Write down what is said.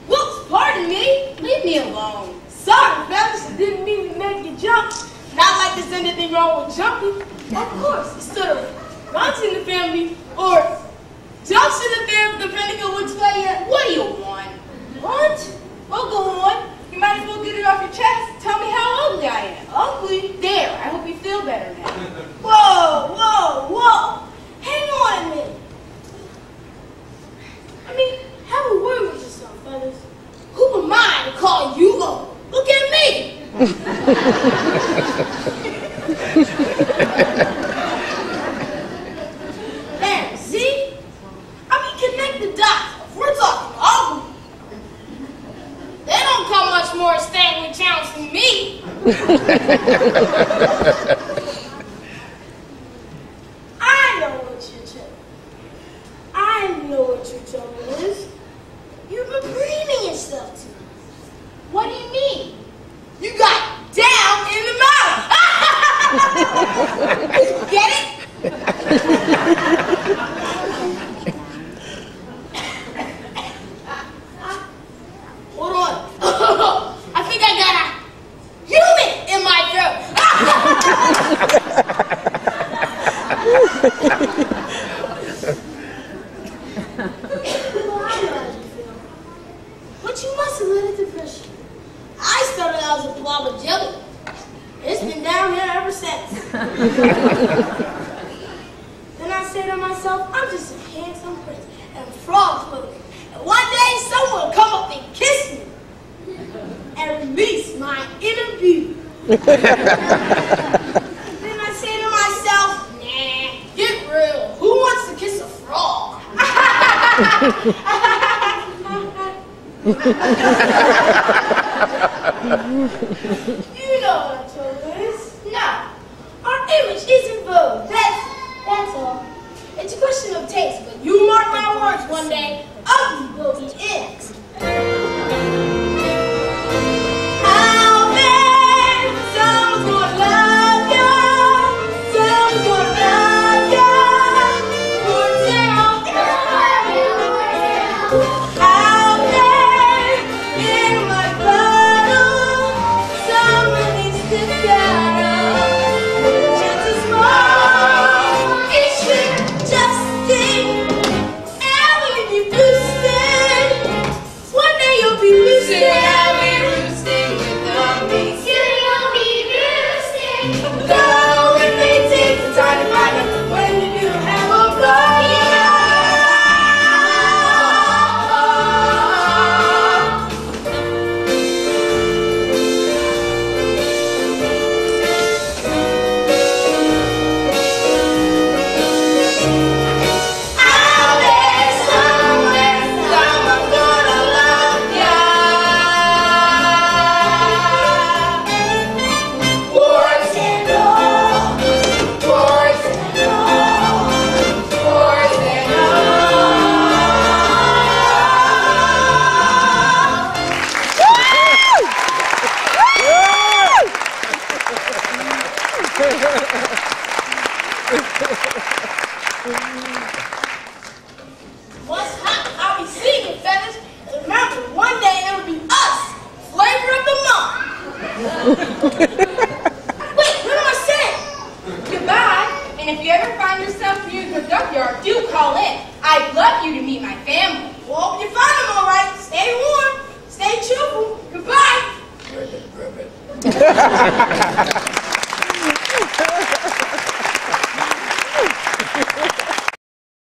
Whoops, pardon me. Leave me alone. Sorry, fellas, I didn't mean to make you jump. Not like there's anything wrong with jumping. Of course, it sort of runs in the family or jumps in the family, depending on which way you're. What do you want? What? Well, go on. You might as well get it off your chest. Tell me how ugly I am. Ugly? There. I hope you feel better now. Whoa, whoa, whoa. Hang on a minute. I mean, have a word with yourself, fellas. Who am I to call you ugly? Look at me. There, see? I mean, connect the dots. If we're talking ugly, they don't come much more Stanley Challenge than me. I know what your trouble. I know what your trouble is. You've been breathing yourself to me. What do you mean? You got down in the mouth. Get it? Hold on. I think I got a human in my But you must have let it depress you. I started out as a blob of jelly. It's been down here ever since. Then I say to myself, I'm just a handsome prince and frog floating. And one day someone will come up and kiss me and release my inner beauty. Then I say to myself, nah, get real. Who wants to kiss a frog? You know what I'm talking is. No, our image isn't vogue. That's all. It's a question of taste, but you mark my words one day, ugly will be it. Out there, someone's gonna love you. Someone's gonna love you. Put down, out there in my bottle, someone needs to battle. Just a small issue, just think. Evelyn, you boosted. One day you'll be roosting. I'll be roosting without me. Soon you'll be roosting. Though it may take the time to find out when you do have a blow. Out there somewhere, someone's gonna love ya. Boys and all, boys and all, boys and What's hot? I'll be singing, fellas. And remember, one day it'll be us, flavor of the month. Wait, what am I saying? Goodbye. And if you ever find yourself near the junkyard, do call in. I'd love you to meet my family. Well, hope you find them all right. Stay warm. Stay cheerful. Goodbye.